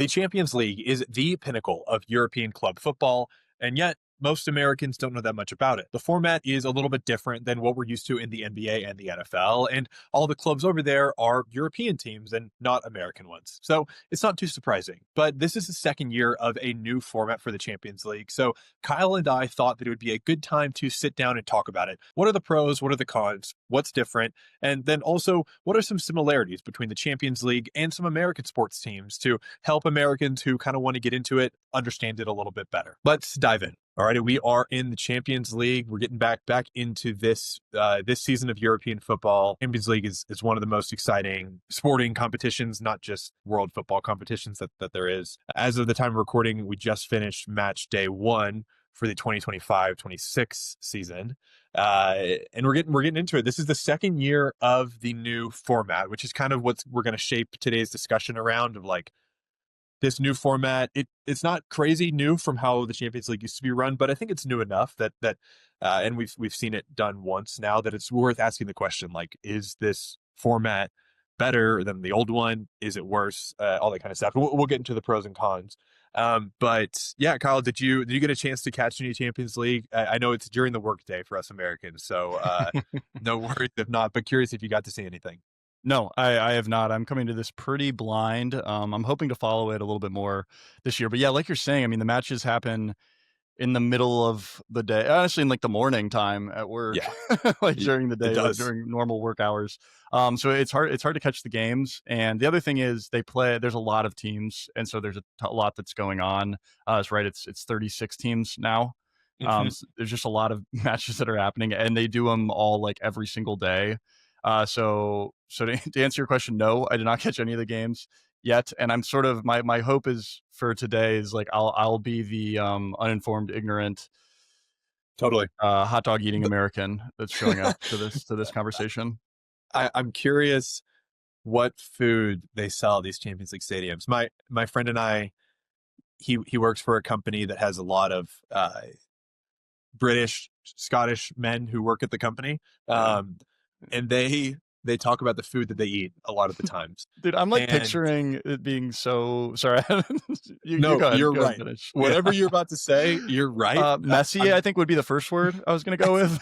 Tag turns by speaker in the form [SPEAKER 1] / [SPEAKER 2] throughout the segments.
[SPEAKER 1] The Champions League is the pinnacle of European club football, and yet most Americans don't know that much about it. The format is a little bit different than what we're used to in the NBA and the NFL, and all the clubs over there are European teams and not American ones. So it's not too surprising. But this is the second year of a new format for the Champions League. So Kyle and I thought that it would be a good time to sit down and talk about it. What are the pros? What are the cons? What's different? And then also, what are some similarities between the Champions League and some American sports teams to help Americans who kind of want to get into it understand it a little bit better? Let's dive in. All right, we are in the Champions League. We're getting back into this this season of European football. Champions League is one of the most exciting sporting competitions, not just world football competitions that there is. As of the time of recording, we just finished match day 1 for the 2025-26 season. And we're getting into it. This is the second year of the new format, which is kind of what we're going to shape today's discussion around, of like this new format. It's not crazy new from how the Champions League used to be run, but I think it's new enough that and we've seen it done once now, that it's worth asking the question, like, is this format better than the old one? Is it worse? All that kind of stuff. We'll get into the pros and cons. But yeah, Kyle, did you get a chance to catch any Champions League? I know it's during the workday for us Americans, so no worries if not, but curious if you got to see anything.
[SPEAKER 2] No, I have not. I'm coming to this pretty blind. I'm hoping to follow it a little bit more this year. But yeah, like you're saying, I mean, the matches happen in the middle of the day, honestly, in like the morning time at work,
[SPEAKER 1] Yeah,
[SPEAKER 2] like during the
[SPEAKER 1] it
[SPEAKER 2] day, like
[SPEAKER 1] does.
[SPEAKER 2] during normal work hours. So it's hard to catch the games. And the other thing is there's a lot of teams. And so there's a lot that's going on. It's right. It's 36 teams now.
[SPEAKER 1] Mhm.
[SPEAKER 2] So there's just a lot of matches that are happening, and they do them all like every single day. So to answer your question, no, I did not catch any of the games yet, and I'm sort of my hope is for today is like I'll be the uninformed, ignorant,
[SPEAKER 1] Totally.
[SPEAKER 2] hot dog eating American that's showing up to this conversation.
[SPEAKER 1] I'm curious what food they sell at these Champions League stadiums. My friend and I, he works for a company that has a lot of British, Scottish men who work at the company,
[SPEAKER 2] Yeah.
[SPEAKER 1] and they talk about the food that they eat a lot of the times.
[SPEAKER 2] Dude, I'm like
[SPEAKER 1] And
[SPEAKER 2] picturing it being so sorry. You
[SPEAKER 1] no, you're
[SPEAKER 2] go ahead and
[SPEAKER 1] right.
[SPEAKER 2] finish. Yeah.
[SPEAKER 1] Whatever you're about to say, you're right.
[SPEAKER 2] Messy, I think would be the first word I was gonna go with.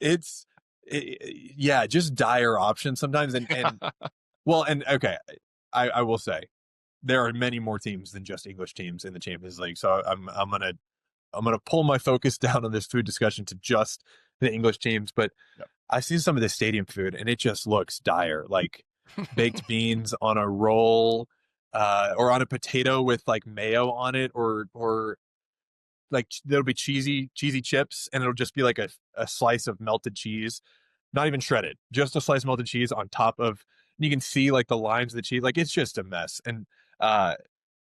[SPEAKER 1] It's yeah, just dire options sometimes, and well, and okay, I will say there are many more teams than just English teams in the Champions League, so I'm gonna pull my focus down on this food discussion to just the English teams. But
[SPEAKER 2] Yep.
[SPEAKER 1] I see some of the stadium food, and it just looks dire, like baked beans on a roll, or on a potato with like mayo on it, or like there'll be cheesy chips, and it'll just be like a slice of melted cheese, not even shredded, just a slice of melted cheese on top of. You can see like the lines of the cheese, like it's just a mess. And uh,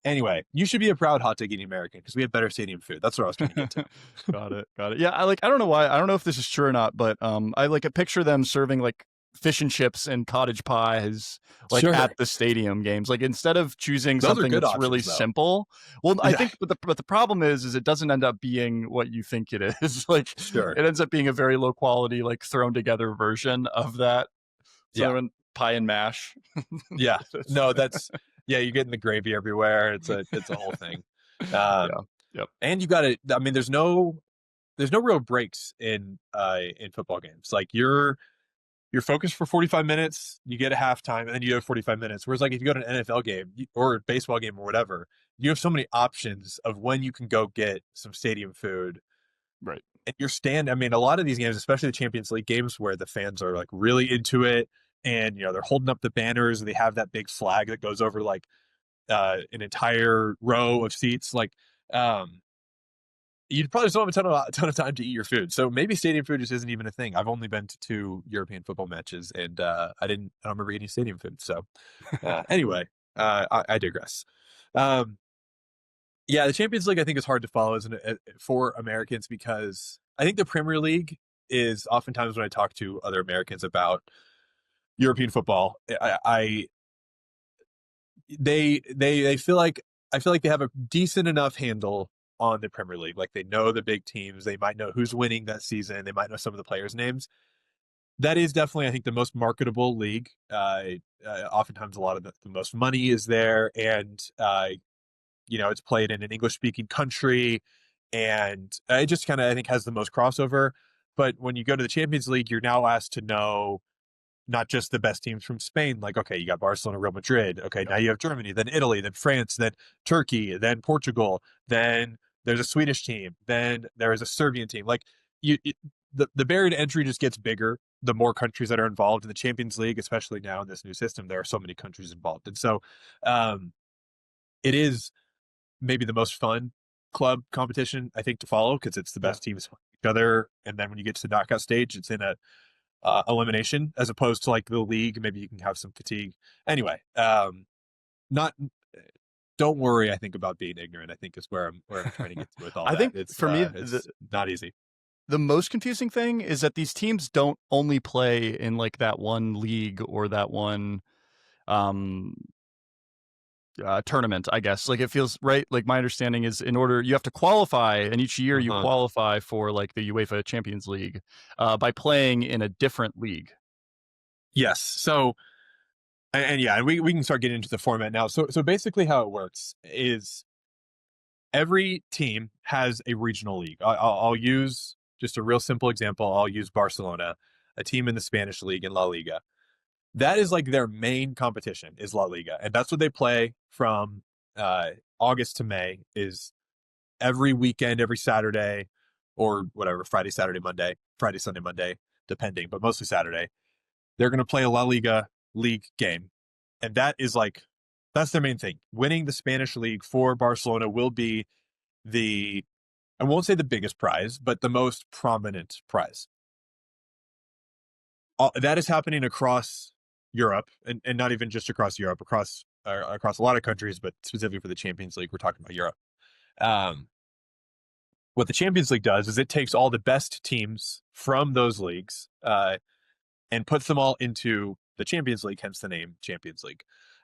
[SPEAKER 1] anyway, you should be a proud hot dog eating American because we have better stadium food. That's what I was trying to get to.
[SPEAKER 2] Got it. Got it. Yeah, I don't know why. I don't know if this is true or not, but I like a picture them serving like fish and chips and cottage pies like
[SPEAKER 1] Sure,
[SPEAKER 2] at the stadium games. Like instead of choosing
[SPEAKER 1] those are
[SPEAKER 2] something
[SPEAKER 1] good
[SPEAKER 2] that's really
[SPEAKER 1] options though.
[SPEAKER 2] simple. Well, I
[SPEAKER 1] Yeah,
[SPEAKER 2] think but the problem is it doesn't end up being what you think it is. Like
[SPEAKER 1] sure.
[SPEAKER 2] it ends up being a very low quality like thrown together version of that.
[SPEAKER 1] Yeah,
[SPEAKER 2] So pie and mash.
[SPEAKER 1] yeah.
[SPEAKER 2] It's-
[SPEAKER 1] No, that's yeah. You're getting the gravy everywhere. It's a whole thing. Um,
[SPEAKER 2] yeah. Yep.
[SPEAKER 1] and you got to. I mean, there's no real breaks in football games. Like you're focused for 45 minutes, you get a halftime, and then you have 45 minutes. Whereas, like, if you go to an NFL game or a baseball game or whatever, you have so many options of when you can go get some stadium food.
[SPEAKER 2] Right.
[SPEAKER 1] And I mean, a lot of these games, especially the Champions League games where the fans are like really into it, and they're holding up the banners, and they have that big flag that goes over like an entire row of seats. Like, um, you probably just don't have a ton of time to eat your food. So maybe stadium food just isn't even a thing. I've only been to 2 European football matches, and I don't remember eating stadium food. So anyway, I digress. Um, yeah, the Champions League I think is hard to follow for Americans, because I think the Premier League is oftentimes, when I talk to other Americans about European football, they feel like I feel like they have a decent enough handle on the Premier League. Like they know the big teams, they might know who's winning that season, they might know some of the players' names. that is definitely, I think, the most marketable league. Oftentimes, a lot of the most money is there, and it's played in an English-speaking country, and it just kind of, I think, has the most crossover. But when you go to the Champions League, you're now asked to know not just the best teams from Spain. Like, okay, you got Barcelona, Real Madrid. Okay, now
[SPEAKER 2] Yep.
[SPEAKER 1] you have Germany, then Italy, then France, then Turkey, then Portugal, then there's a Swedish team, then there is a Serbian team. Like, you, it, the barrier to entry just gets bigger the more countries that are involved in the Champions League, especially now in this new system. There are so many countries involved, and so um, it is maybe the most fun club competition I think to follow because it's the
[SPEAKER 2] Yeah.
[SPEAKER 1] best teams playing each other, and then when you get to the knockout stage, it's in a elimination as opposed to like the league. Maybe you can have some fatigue. Anyway, not. Don't worry. I think about being ignorant. I think is where I'm trying to get to with all
[SPEAKER 2] I
[SPEAKER 1] that.
[SPEAKER 2] think for me,
[SPEAKER 1] It's not easy.
[SPEAKER 2] the most confusing thing is that these teams don't only play in like that one league or that one um tournament, I guess. Like it feels right. Like my understanding is in order you have to qualify, and each year you
[SPEAKER 1] Uh-huh.
[SPEAKER 2] qualify for like the UEFA Champions League by playing in a different league.
[SPEAKER 1] Yes. So and yeah, and we can start getting into the format now. So basically, how it works is every team has a regional league. I'll use just a real simple example. I'll use Barcelona, a team in the Spanish league in La Liga. That is like their main competition is La Liga, and that's what they play from August to May. Is every weekend, every Saturday, or whatever, Friday, Saturday, Monday, Friday, Sunday, Monday, depending, but mostly Saturday. They're going to play a La Liga league game, and that's their main thing. Winning the Spanish league for Barcelona will be the I won't say the biggest prize, but the most prominent prize. That is happening across Europe, and not even just across Europe, across a lot of countries, but specifically for the Champions League, we're talking about Europe. Um, what the Champions League does is it takes all the best teams from those leagues and puts them all into the Champions League, hence the name Champions League,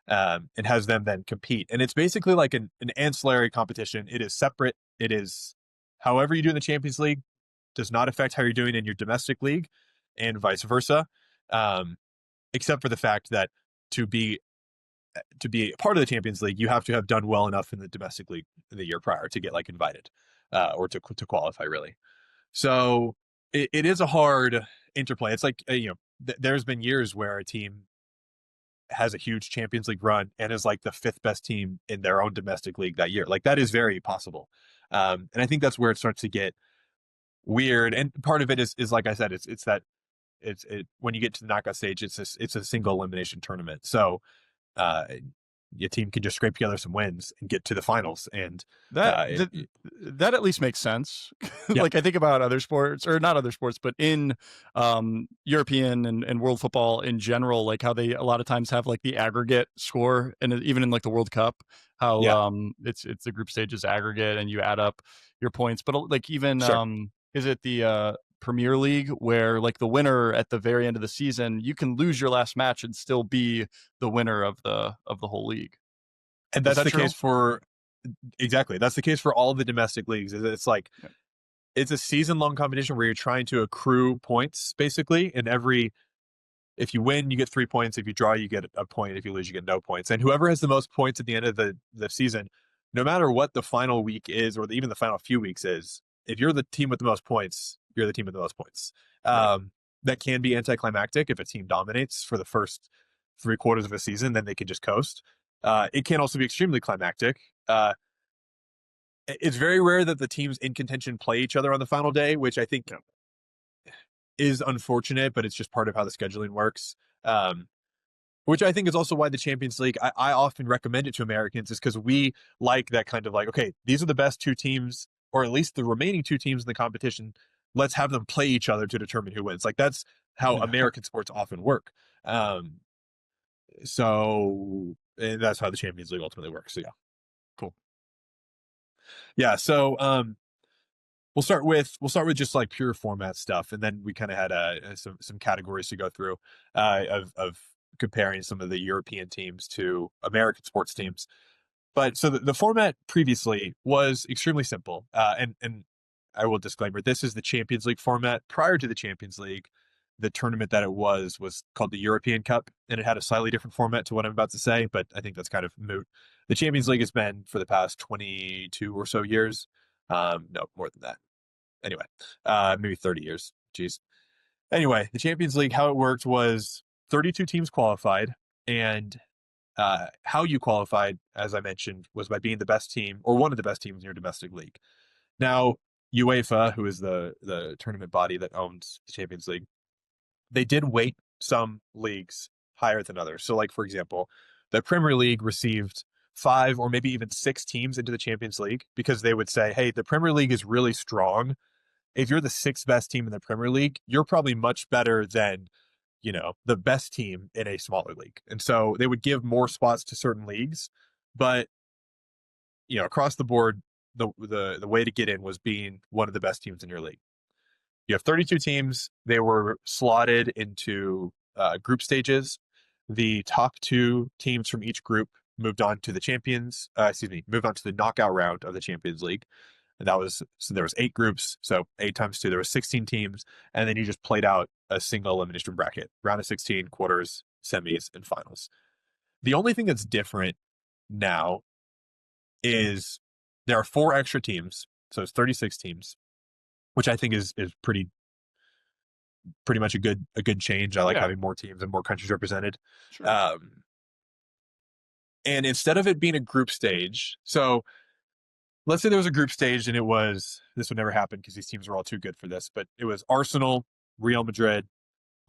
[SPEAKER 1] and has them then compete. And it's basically like an ancillary competition. It is separate. It is however you do in the Champions League does not affect how you're doing in your domestic league, and vice versa. Um, except for the fact that to be to be part of the Champions League, you have to have done well enough in the domestic league the year prior to get like invited or to qualify really. So it is a hard interplay. It's like there's been years where a team has a huge Champions League run and is like the fifth best team in their own domestic league that year. Like that is very possible, and I think that's where it starts to get weird. And part of it is like I said, it's that when you get to the knockout stage, it's a single elimination tournament. So uh, your team can just scrape together some wins and get to the finals. And
[SPEAKER 2] That
[SPEAKER 1] uh,
[SPEAKER 2] that, that at least makes sense.
[SPEAKER 1] yeah,
[SPEAKER 2] Like I think about other sports, or not other sports, but in European and world football in general, like how they a lot of times have like the aggregate score, and even in like the World Cup, how
[SPEAKER 1] yeah,
[SPEAKER 2] it's the group stages aggregate, and you add up your points. But like even
[SPEAKER 1] sure.
[SPEAKER 2] is it the Premier League where like the winner at the very end of the season, you can lose your last match and still be the winner of the whole league.
[SPEAKER 1] And
[SPEAKER 2] Is
[SPEAKER 1] that's
[SPEAKER 2] that
[SPEAKER 1] the
[SPEAKER 2] true?
[SPEAKER 1] case for exactly. That's the case for all the domestic leagues. It's like
[SPEAKER 2] Yeah.
[SPEAKER 1] it's a season long competition where you're trying to accrue points basically. And if you win, you get 3 points. If you draw, you get a point. If you lose, you get no points. And whoever has the most points at the end of the season, no matter what the final week is or even the final few weeks is, if you're the team with the most points, you're the team with the most points.
[SPEAKER 2] Right.
[SPEAKER 1] That can be anticlimactic if a team dominates for the first 3 quarters of a season, then they can just coast. It can also be extremely climactic. It's very rare that the teams in contention play each other on the final day, which I think
[SPEAKER 2] Yeah.
[SPEAKER 1] is unfortunate, but it's just part of how the scheduling works. Um, which I think is also why the Champions League, I often recommend it to Americans, is because we like that kind of like, okay, these are the best two teams, or at least the remaining two teams in the competition. Let's have them play each other to determine who wins. Like that's how
[SPEAKER 2] Yeah.
[SPEAKER 1] American sports often work. Um, so and that's how the Champions League ultimately works. So yeah,
[SPEAKER 2] Cool.
[SPEAKER 1] yeah. So we'll start with just like pure format stuff, and then we kind of had some categories to go through of comparing some of the European teams to American sports teams. But so the format previously was extremely simple, and I will disclaimer: this is the Champions League format. Prior to the Champions League, the tournament that it was called the European Cup, and it had a slightly different format to what I'm about to say, but I think that's kind of moot. The Champions League has been for the past 22 or so years. No, more than that. Anyway, maybe 30 years. Jeez. Anyway, the Champions League, how it worked was 32 teams qualified, and how you qualified, as I mentioned, was by being the best team or one of the best teams in your domestic league. Now, UEFA, who is the tournament body that owns the Champions League, they did weight some leagues higher than others. So, like for example, the Premier League received 5 or maybe even 6 teams into the Champions League because they would say, hey, the Premier League is really strong. If you're the 6th best team in the Premier League, you're probably much better than, the best team in a smaller league. And so they would give more spots to certain leagues, but across the board, the way to get in was being one of the best teams in your league. You have 32 teams. They were slotted into group stages. The top 2 teams from each group moved on to moved on to the knockout round of the Champions League. And so there was 8 groups. So 8 times 2, there was 16 teams. And then you just played out a single elimination bracket, round of 16, quarters, semis, and finals. The only thing that's different now is there are 4 extra teams. So it's 36 teams, which I think is pretty much a good change. I like having more teams and more countries represented.
[SPEAKER 2] Sure.
[SPEAKER 1] And instead of it being a group stage, so let's say there was a group stage and this would never happen because these teams are all too good for this, but it was Arsenal, Real Madrid,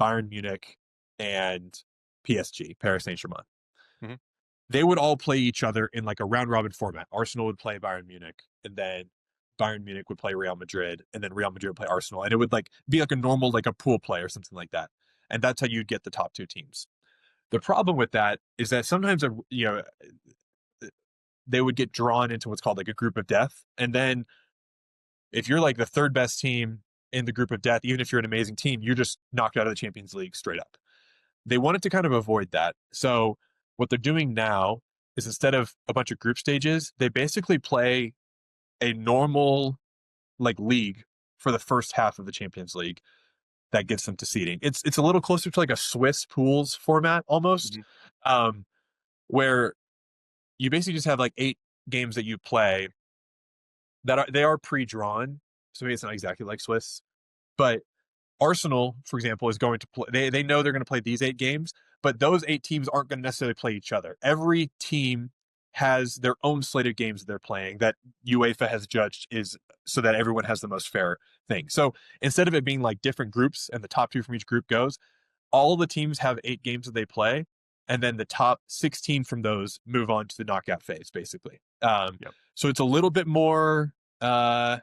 [SPEAKER 1] Bayern Munich, and PSG, Paris Saint-Germain.
[SPEAKER 2] Mm-hmm.
[SPEAKER 1] They would all play each other in like a round robin format. Arsenal would play Bayern Munich, and then Bayern Munich would play Real Madrid, and then Real Madrid would play Arsenal. And it would like be like a normal, like a pool play or something like that. And that's how you'd get the top 2 teams. The problem with that is that sometimes, they would get drawn into what's called like a group of death. And then if you're like the 3rd best team in the group of death, even if you're an amazing team, you're just knocked out of the Champions League straight up. They wanted to kind of avoid that. So what they're doing now is instead of a bunch of group stages, they basically play a normal like league for the first half of the Champions League that gets them to seeding. It's a little closer to like a Swiss pools format almost, where you basically just have like 8 games that you play that they are pre-drawn. So maybe it's not exactly like Swiss, but Arsenal, for example, is going to play. They know they're going to play these 8 games, but those 8 teams aren't going to necessarily play each other. Every team has their own slate of games that they're playing that UEFA has judged is so that everyone has the most fair thing. So instead of it being like different groups and the top 2 from each group goes, all the teams have 8 games that they play, and then the top 16 from those move on to the knockout phase, basically. So it's a little bit more like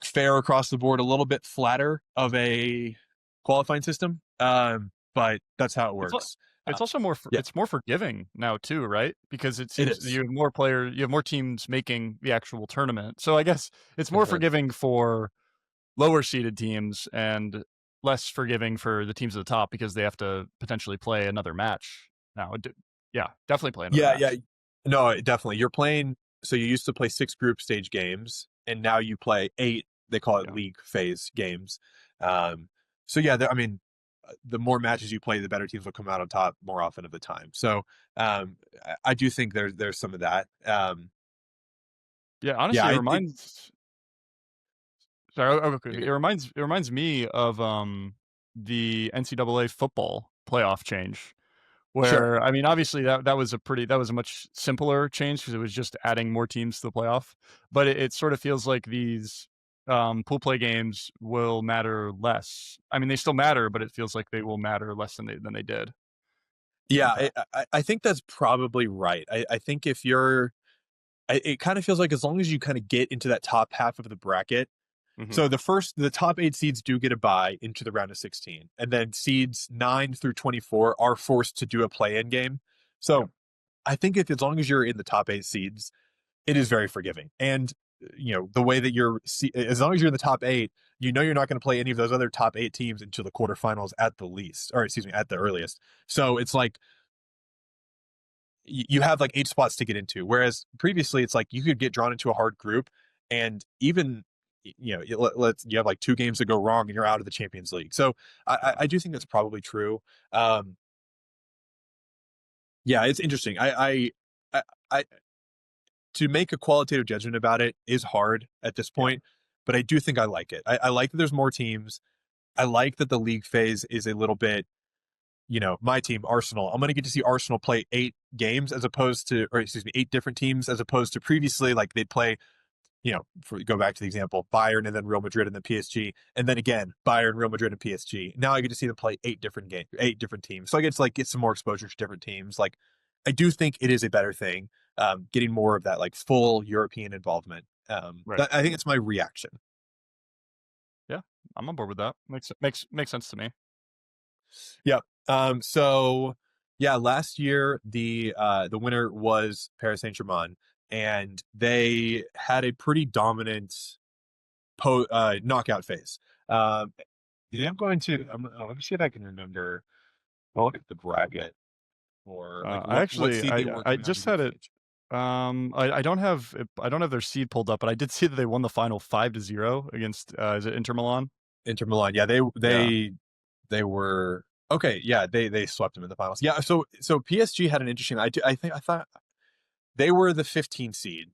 [SPEAKER 1] fair across the board, a little bit flatter of a qualifying system, but that's how it works.
[SPEAKER 2] It's also it's more forgiving now too, right? Because it seems
[SPEAKER 1] is.
[SPEAKER 2] you have more teams making the actual tournament. So I guess it's more forgiving for lower seeded teams and less forgiving for the teams at the top because they have to potentially play another match now. Definitely play another match.
[SPEAKER 1] Yeah. No, definitely. You're playing. So you used to play 6 group stage games, and now you play 8. They call it league phase games. So yeah, the more matches you play, the better teams will come out on top more often of the time. So I do think there's some of that.
[SPEAKER 2] Honestly, it reminds. It reminds me of the NCAA football playoff change, where I mean, obviously that was a much simpler change because it was just adding more teams to the playoff. But it sort of feels like these pool play games will matter less. I mean, they still matter, but it feels like they will matter less than they did.
[SPEAKER 1] Yeah, I think that's probably right. I think if you're, it kind of feels like as long as you kind of get into that top half of the bracket. So the top 8 seeds do get a bye into the round of 16, and then seeds 9 through 24 are forced to do a play-in game. So I think as long as you're in the top 8 seeds, it is very forgiving. And the way that as long as you're in the top 8, you're not going to play any of those other top 8 teams into the quarterfinals at the earliest. So it's like you have like 8 spots to get into. Whereas previously it's like you could get drawn into a hard group, and even you have like 2 games that go wrong and you're out of the Champions League. So I do think that's probably true. Yeah, it's interesting. I to make a qualitative judgment about it is hard at this
[SPEAKER 2] Yeah.
[SPEAKER 1] point, but I do think I like it. I like that there's more teams. I like that the league phase is a little bit, my team, Arsenal. I'm going to get to see Arsenal play 8 games as opposed to, or excuse me, 8 different teams as opposed to previously, like they'd play, go back to the example, Bayern and then Real Madrid and then PSG, and then again, Bayern, Real Madrid, and PSG. Now I get to see them play 8 different 8 different teams. So I get to like get some more exposure to different teams. Like I do think it is a better thing, getting more of that like full European involvement.
[SPEAKER 2] Right.
[SPEAKER 1] I think it's my reaction.
[SPEAKER 2] Yeah, I'm on board with that. Makes sense to me.
[SPEAKER 1] Yep. So yeah, last year the winner was Paris Saint-Germain, and they had a pretty dominant knockout phase. Um, I'm going to let me see if I can remember. I'll look at the bracket or like
[SPEAKER 2] I
[SPEAKER 1] what
[SPEAKER 2] actually
[SPEAKER 1] seed they were
[SPEAKER 2] I
[SPEAKER 1] coming out of the
[SPEAKER 2] just
[SPEAKER 1] group
[SPEAKER 2] had it.
[SPEAKER 1] stage.
[SPEAKER 2] I don't have their seed pulled up, but I did see that they won the final 5-0 against is it Inter Milan?
[SPEAKER 1] Inter Milan. Yeah,
[SPEAKER 2] Yeah.
[SPEAKER 1] they were okay. Yeah, they swept them in the finals. Yeah, so PSG had an interesting. I thought they were the 15 seed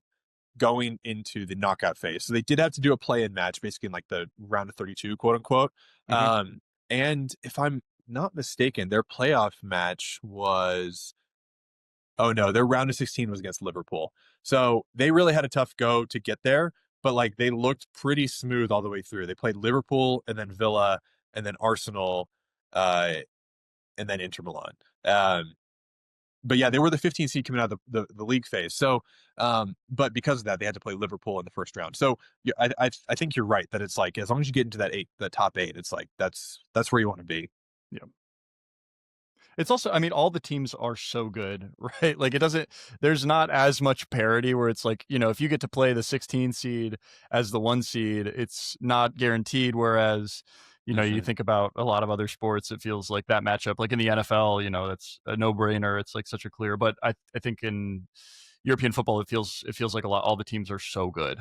[SPEAKER 1] going into the knockout phase. So they did have to do a play-in match, basically in like the round of 32, quote unquote.
[SPEAKER 2] Hmm.
[SPEAKER 1] And if I'm not mistaken, their playoff match was, oh no, their round of 16 was against Liverpool. So they really had a tough go to get there, but like they looked pretty smooth all the way through. They played Liverpool and then Villa and then Arsenal, uh, and then Inter Milan. But yeah, they were the 15 seed coming out of the league phase. So, but because of that, they had to play Liverpool in the first round. So yeah, I think you're right that it's like as long as you get into the top 8, it's like that's where you want to be.
[SPEAKER 2] Yeah. It's also, I mean, all the teams are so good, right? Like it doesn't, there's not as much parity where it's like, if you get to play the 16 seed as the 1 seed, it's not guaranteed. Whereas, you
[SPEAKER 1] Hmm.
[SPEAKER 2] think about a lot of other sports, it feels like that matchup, like in the NFL, that's a no brainer. It's like such a clear, but I think in European football, it feels like all the teams are so good.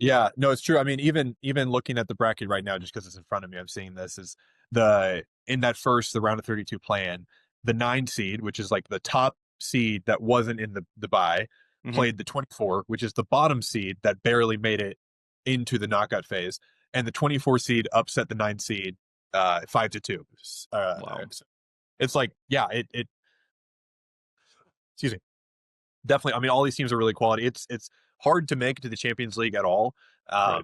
[SPEAKER 1] Yeah, no, it's true. I mean, even looking at the bracket right now, just because it's in front of me, I'm seeing this is the in that the round of 32 plan, the 9 seed, which is like the top seed that wasn't in the bye,
[SPEAKER 2] Hmm.
[SPEAKER 1] played the 24, which is the bottom seed that barely made it into the knockout phase, and the 24 seed upset the 9 seed 5-2.
[SPEAKER 2] Wow.
[SPEAKER 1] It's like, yeah, it excuse me, definitely. I mean, all these teams are really quality. It's hard to make it to the Champions League at all.
[SPEAKER 2] Right.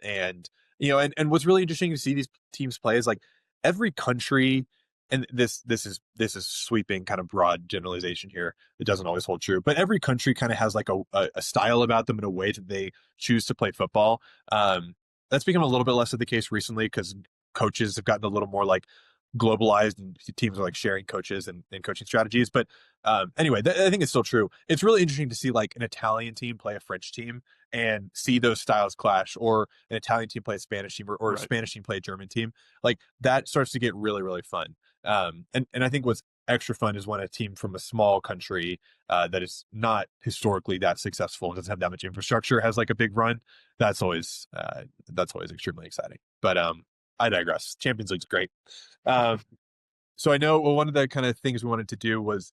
[SPEAKER 1] And and what's really interesting to see these teams play is like every country, and this is sweeping kind of broad generalization here. It doesn't always hold true, but every country kind of has like a style about them in a way that they choose to play football. That's become a little bit less of the case recently because coaches have gotten a little more like globalized and teams are like sharing coaches and coaching strategies. But anyway, I think it's still true. It's really interesting to see like an Italian team play a French team and see those styles clash, or an Italian team play a Spanish team, or a
[SPEAKER 2] Right.
[SPEAKER 1] Spanish team play a German team. Like that starts to get really, really fun. And I think what's extra fun is when a team from a small country that is not historically that successful and doesn't have that much infrastructure has like a big run. That's always extremely exciting. But I digress. Champions League's great. Um, so I know, well, one of the kind of things we wanted to do was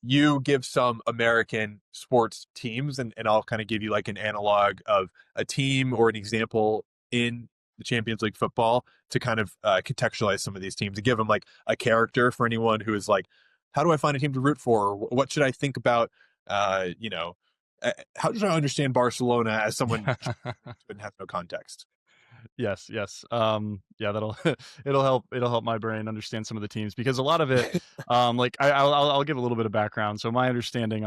[SPEAKER 1] you give some American sports teams, and I'll kind of give you like an analog of a team or an example in the Champions League football to kind of contextualize some of these teams and give them like a character for anyone who is like, how do I find a team to root for? Or what should I think about? Uh, you know, how should I understand Barcelona as someone who has no context?
[SPEAKER 2] Yes, yes. Yeah, that'll it'll help my brain understand some of the teams because a lot of it, like I'll give a little bit of background. So my understanding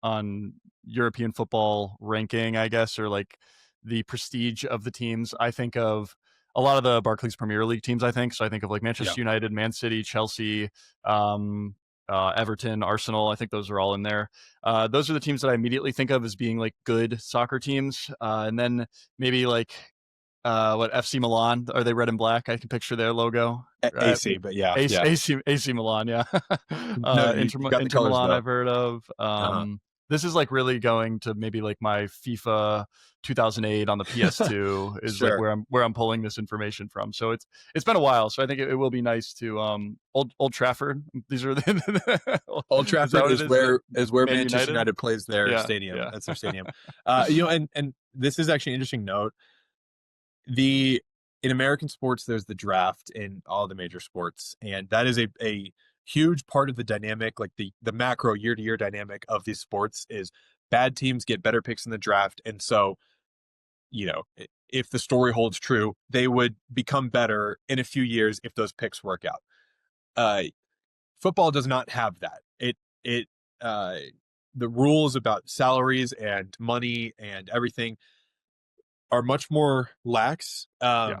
[SPEAKER 2] on European football ranking, I guess, or like the prestige of the teams, I think of a lot of the Barclays Premier League teams. I think so. I think of like
[SPEAKER 1] Yeah.
[SPEAKER 2] Manchester United, Man City, Chelsea, um, Everton, Arsenal. I think those are all in there. Those are the teams that I immediately think of as being like good soccer teams, and then maybe like what FC Milan, are they red and black? I can picture their logo.
[SPEAKER 1] AC, but yeah,
[SPEAKER 2] AC,
[SPEAKER 1] yeah.
[SPEAKER 2] AC, AC Milan, yeah.
[SPEAKER 1] No, you got the
[SPEAKER 2] Inter
[SPEAKER 1] colors
[SPEAKER 2] Milan,
[SPEAKER 1] though.
[SPEAKER 2] I've heard of.
[SPEAKER 1] Uh-huh.
[SPEAKER 2] This is like really going to maybe like my FIFA 2008 on the PS2 is like
[SPEAKER 1] Sure.
[SPEAKER 2] where I'm pulling this information from. So it's been a while. So I think it will be nice to Old Trafford. These are the,
[SPEAKER 1] Old
[SPEAKER 2] is that
[SPEAKER 1] Trafford
[SPEAKER 2] what it
[SPEAKER 1] is
[SPEAKER 2] is? Is that
[SPEAKER 1] where
[SPEAKER 2] Man
[SPEAKER 1] Manchester
[SPEAKER 2] United?
[SPEAKER 1] United plays their
[SPEAKER 2] Yeah,
[SPEAKER 1] stadium.
[SPEAKER 2] yeah,
[SPEAKER 1] That's their stadium. And this is actually an interesting note. The In American sports, there's the draft in all the major sports, and that is a huge part of the dynamic, like the macro year to year dynamic of these sports is bad teams get better picks in the draft, and so if the story holds true, they would become better in a few years if those picks work out. Uh, Football does not have that. It uh, the rules about salaries and money and everything are much more lax.
[SPEAKER 2] yeah.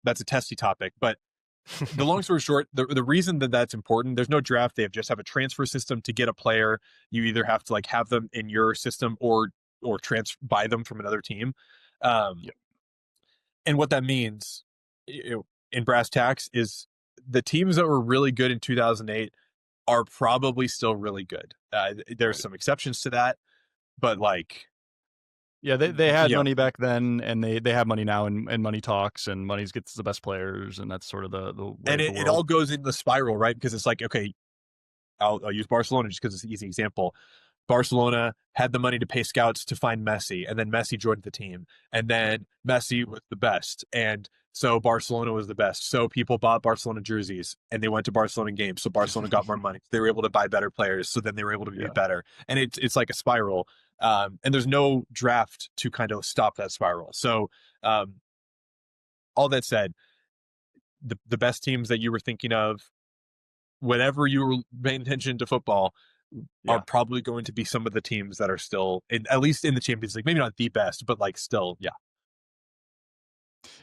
[SPEAKER 1] That's a testy topic, but the long story short, the reason that that's important, there's no draft. They just have a transfer system to get a player. You either have to like have them in your system or buy them from another team. Um,
[SPEAKER 2] Yeah.
[SPEAKER 1] and what that means in brass tacks is the teams that were really good in 2008 are probably still really good. There's
[SPEAKER 2] Right.
[SPEAKER 1] some exceptions to that, but like,
[SPEAKER 2] Yeah, they had
[SPEAKER 1] you know,
[SPEAKER 2] money back then, and they have money now, and money talks, and money gets the best players, and that's sort of the way
[SPEAKER 1] and
[SPEAKER 2] of the
[SPEAKER 1] it
[SPEAKER 2] world.
[SPEAKER 1] all goes in the spiral, right? Because it's like, okay, I'll use Barcelona just because it's an easy example. Barcelona had the money to pay scouts to find Messi, and then Messi joined the team, and then Messi was the best, and so Barcelona was the best. So people bought Barcelona jerseys, and they went to Barcelona games. So Barcelona got more money. They were able to buy better players, so then they were able to be
[SPEAKER 2] Yeah.
[SPEAKER 1] better, and it's like a spiral. And there's no draft to kind of stop that spiral. So um, all that said, the best teams that you were thinking of, whenever you were paying attention to football, are
[SPEAKER 2] Yeah.
[SPEAKER 1] probably going to be some of the teams that are still at least in the Champions League. Maybe not the best, but like still, yeah.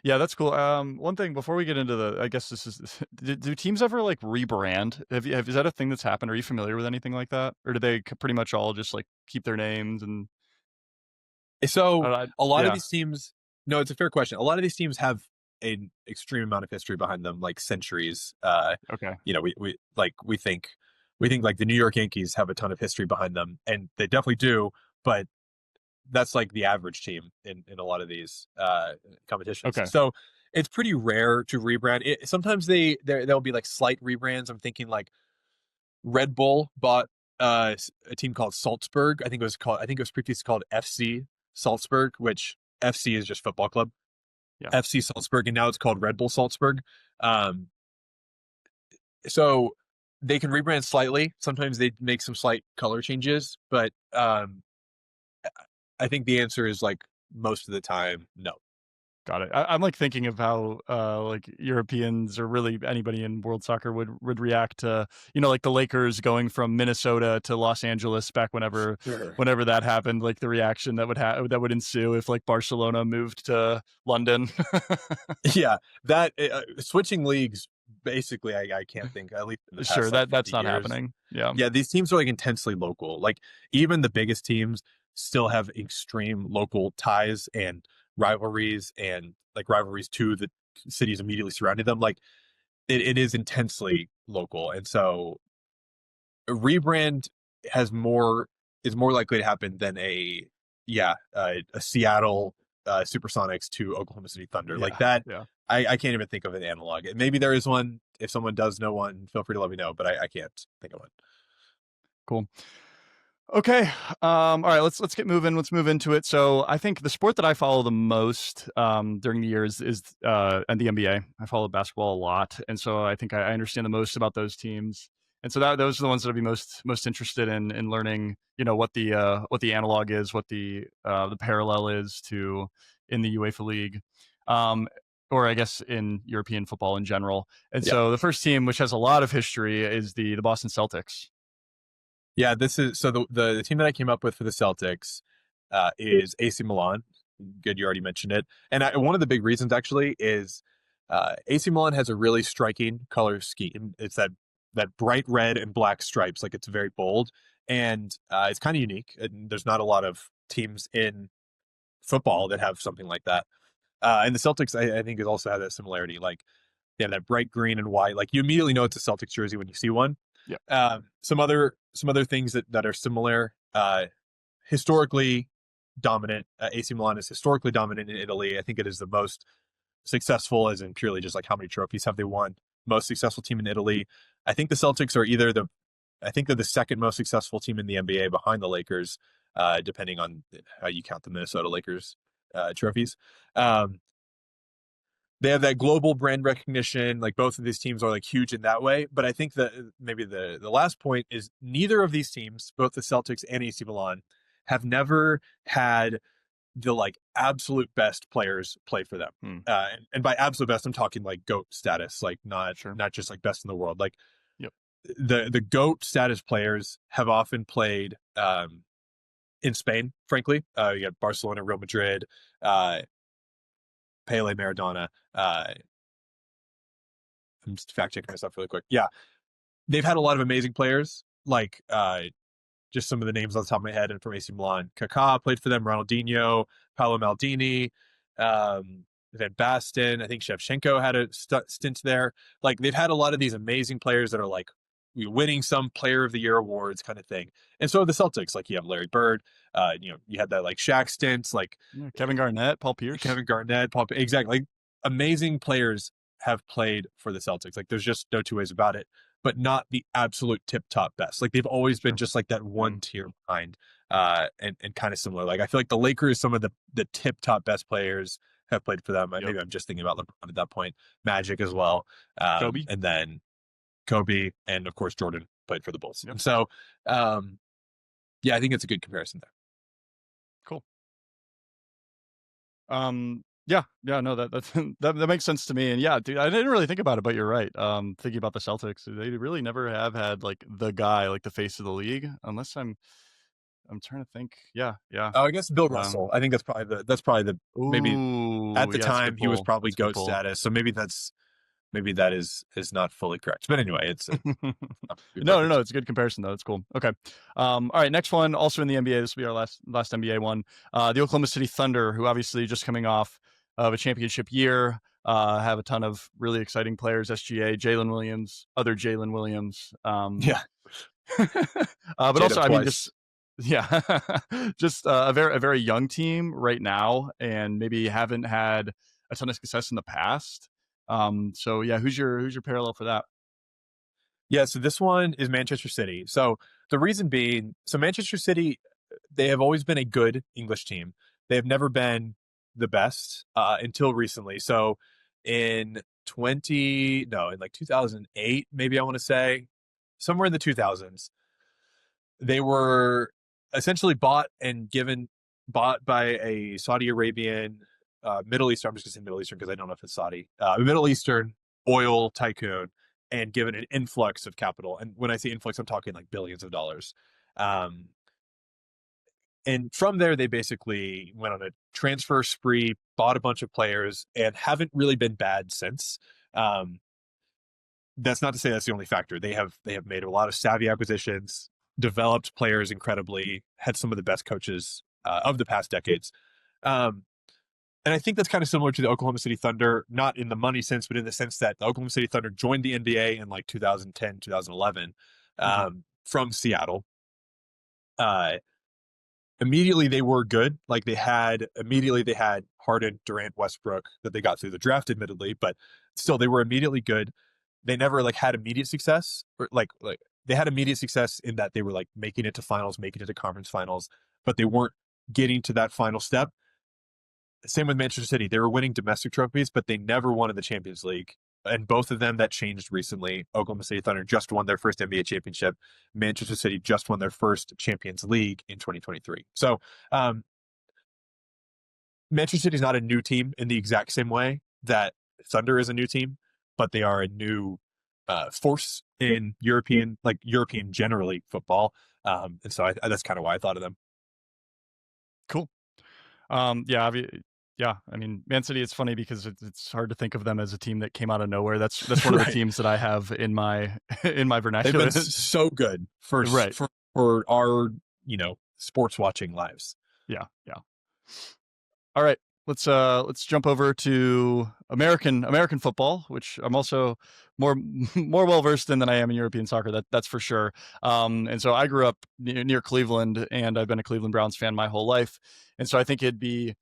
[SPEAKER 2] Yeah, that's cool. One thing before we get into I guess this is, do teams ever like rebrand? Is that a thing that's happened? Are you familiar with anything like that, or do they pretty much all just like keep their names and?
[SPEAKER 1] So a lot of
[SPEAKER 2] Yeah.
[SPEAKER 1] these teams, no, it's a fair question. A lot of these teams have an extreme amount of history behind them, like centuries.
[SPEAKER 2] Okay.
[SPEAKER 1] We think like the New York Yankees have a ton of history behind them, and they definitely do. But that's like the average team in a lot of these competitions.
[SPEAKER 2] Okay.
[SPEAKER 1] So it's pretty rare to rebrand. Sometimes there'll be like slight rebrands. I'm thinking like Red Bull bought a team called Salzburg. I think it was previously called FC Salzburg, which FC is just football club.
[SPEAKER 2] Yeah.
[SPEAKER 1] FC Salzburg, and now it's called Red Bull Salzburg. Um, so they can rebrand slightly. Sometimes they make some slight color changes, but I think the answer is like most of the time, no.
[SPEAKER 2] Got it. I'm like thinking of how like Europeans or really anybody in world soccer would react to, like the Lakers going from Minnesota to Los Angeles back
[SPEAKER 1] Sure.
[SPEAKER 2] whenever that happened, like the reaction that would ensue if like Barcelona moved to London.
[SPEAKER 1] Yeah, that switching leagues. Basically, I can't think, at least in the
[SPEAKER 2] Sure,
[SPEAKER 1] past like
[SPEAKER 2] that's
[SPEAKER 1] 50
[SPEAKER 2] not
[SPEAKER 1] years.
[SPEAKER 2] happening. Yeah.
[SPEAKER 1] Yeah, these teams are like intensely local. Like even the biggest teams still have extreme local ties and rivalries, and like rivalries to the cities immediately surrounding them. Like it is intensely local, and so a rebrand has more is more likely to happen than a Seattle Supersonics to Oklahoma City Thunder, like
[SPEAKER 2] Yeah.
[SPEAKER 1] that.
[SPEAKER 2] Yeah.
[SPEAKER 1] I can't even think of an analog. Maybe there is one. If someone does know one, feel free to let me know. But I can't think of one.
[SPEAKER 2] Cool. Okay. All right. Let's get moving. Let's move into it. So I think the sport that I follow the most during the years is and the NBA. I follow basketball a lot, and so I think I understand the most about those teams. And so those are the ones that I'll be most interested in learning. What the analog is, what the parallel is to in the UEFA League, or I guess in European football in general. And
[SPEAKER 1] Yeah.
[SPEAKER 2] so the first team, which has a lot of history, is the Boston Celtics.
[SPEAKER 1] Yeah, this is so the team that I came up with for the Celtics is AC Milan. Good, you already mentioned it. And one of the big reasons actually is AC Milan has a really striking color scheme. It's that bright red and black stripes, like it's very bold, and it's kind of unique. And there's not a lot of teams in football that have something like that. And the Celtics, I think, has also had that similarity. Like they have that bright green and white. Like you immediately know it's a Celtics jersey when you see one.
[SPEAKER 2] Yeah.
[SPEAKER 1] Some other things that are similar. historically dominant. AC Milan is historically dominant in Italy. I think it is the most successful, as in purely just like how many trophies have they won. Most successful team in Italy. I think the Celtics are I think they're the second most successful team in the NBA behind the Lakers, depending on how you count the Minnesota Lakers trophies. They have that global brand recognition. Like both of these teams are like huge in that way. But I think that maybe the last point is neither of these teams, both the Celtics and AC Milan, have never had the like absolute best players play for them. And by absolute best, I'm talking like GOAT status, like not just like best in the world. Like
[SPEAKER 2] Yep.
[SPEAKER 1] the GOAT status players have often played in Spain, frankly. You got Barcelona, Real Madrid, Pele, Maradona. I'm just fact checking myself really quick. Yeah. They've had a lot of amazing players, like just some of the names on the top of my head and from AC Milan. Kaká played for them, Ronaldinho, Paolo Maldini, Van Basten. I think Shevchenko had a stint there. Like they've had a lot of these amazing players that are like winning some player of the year awards kind of thing. And so the Celtics, like you have Larry Bird, you had that like Shaq stints, like
[SPEAKER 2] Kevin Garnett, Paul Pierce.
[SPEAKER 1] Exactly. Like amazing players have played for the Celtics. Like there's just no two ways about it, but not the absolute tip top best. Like they've always been just like that one tier behind, and kind of similar. Like I feel like the Lakers, some of the tip top best players have played for them. Maybe I'm just thinking about LeBron at that point, Magic as well.
[SPEAKER 2] Kobe.
[SPEAKER 1] And then Kobe, and of course Jordan played for the Bulls. Yep. And so, yeah, I think it's a good comparison there.
[SPEAKER 2] Cool. No, that makes sense to me. And yeah, dude, I didn't really think about it, but you're right. Thinking about the Celtics, they really never have had like the guy, like the face of the league, unless I'm trying to think. Yeah.
[SPEAKER 1] Oh, I guess Bill Russell. I think that's probably the maybe at the time he was probably GOAT status. So maybe that is not fully correct. But anyway, it's
[SPEAKER 2] no, it's a good comparison though. It's cool. Okay. All right, next one, also in the NBA. This will be our last NBA one. The Oklahoma City Thunder, who obviously just coming off of a championship year, have a ton of really exciting players. SGA, Jalen Williams, other Jalen Williams. But also, I mean, just a very young team right now, and maybe haven't had a ton of success in the past. So yeah, who's your parallel for that?
[SPEAKER 1] Yeah, so this one is Manchester City. So the reason being, Manchester City, they have always been a good English team. They have never been the best until recently. So in 2008, maybe I want to say, somewhere in the 2000s, they were essentially bought by a Saudi Arabian, Middle Eastern, I'm just going to say Middle Eastern because I don't know if it's Saudi, Middle Eastern oil tycoon, and given an influx of capital. And when I say influx, I'm talking like billions of dollars. And from there, they basically went on a transfer spree, bought a bunch of players, and haven't really been bad since. That's not to say that's the only factor. They have made a lot of savvy acquisitions, developed players incredibly, had some of the best coaches of the past decades. And I think that's kind of similar to the Oklahoma City Thunder, not in the money sense, but in the sense that the Oklahoma City Thunder joined the NBA in like 2010, 2011 from Seattle. Immediately they were good. Like they had Harden, Durant, Westbrook that they got through the draft, admittedly, but still they were immediately good. They never like had immediate success, or like they had immediate success in that they were like making it to finals, making it to conference finals, but they weren't getting to that final step. Same with Manchester City. They were winning domestic trophies, but they never won in the Champions League. And both of them, that changed recently. Oklahoma City Thunder just won their first NBA championship. Manchester City just won their first Champions League in 2023. So Manchester City is not a new team in the exact same way that Thunder is a new team, but they are a new force in European generally football. And so that's kind of why I thought of them.
[SPEAKER 2] Cool. Yeah, I mean, Man City, it's funny because it's hard to think of them as a team that came out of nowhere. That's one of the teams that I have in my vernacular.
[SPEAKER 1] They've been so good for our sports watching lives.
[SPEAKER 2] Yeah. All right. let's jump over to American football, which I'm also more more well versed in than I am in European soccer. That's for sure. And so I grew up near Cleveland, and I've been a Cleveland Browns fan my whole life. And so I think it'd be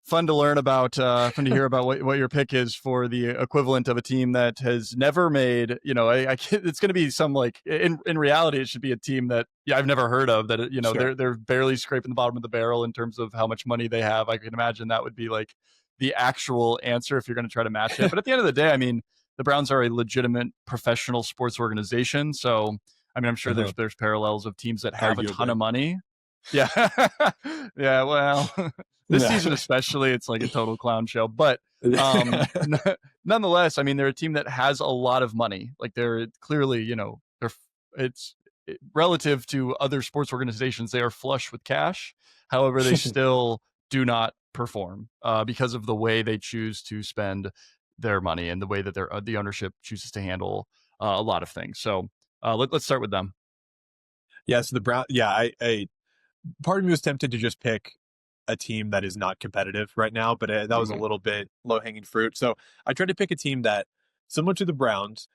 [SPEAKER 2] fun to learn about, fun to hear about what your pick is for the equivalent of a team that has never made, it's going to be some, like, in reality, it should be a team that, yeah, I've never heard of, that,
[SPEAKER 1] Sure.
[SPEAKER 2] they're barely scraping the bottom of the barrel in terms of how much money they have. I can imagine that would be like the actual answer if you're going to try to match it. But at the end of the day, I mean, the Browns are a legitimate professional sports organization. So, I mean, I'm sure
[SPEAKER 1] Uh-huh.
[SPEAKER 2] there's parallels of teams that have a ton
[SPEAKER 1] Arguably.
[SPEAKER 2] of money. Yeah. Yeah, well, this season especially, it's like a total clown show. But nonetheless, I mean, they're a team that has a lot of money. Like, they're clearly, it's relative to other sports organizations, they are flush with cash. However, they still do not perform because of the way they choose to spend their money and the way that the ownership chooses to handle a lot of things. So let's start with them.
[SPEAKER 1] Yeah, so the Brown, yeah, I part of me was tempted to just pick a team that is not competitive right now, but that was a
[SPEAKER 2] Mhm.
[SPEAKER 1] little bit low hanging fruit. So I tried to pick a team that, similar to the Browns,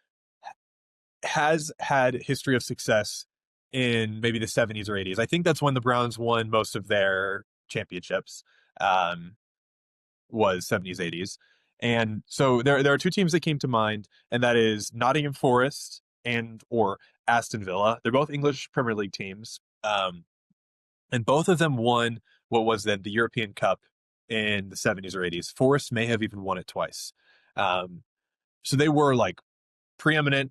[SPEAKER 1] has had history of success in maybe the 70s or 80s. I think that's when the Browns won most of their championships. Um, was 70s, 80s. And so there are two teams that came to mind, and that is Nottingham Forest and or Aston Villa. They're both English Premier League teams. And both of them won what was then the European Cup in the 70s or 80s. Forest may have even won it twice. Um, so they were like preeminent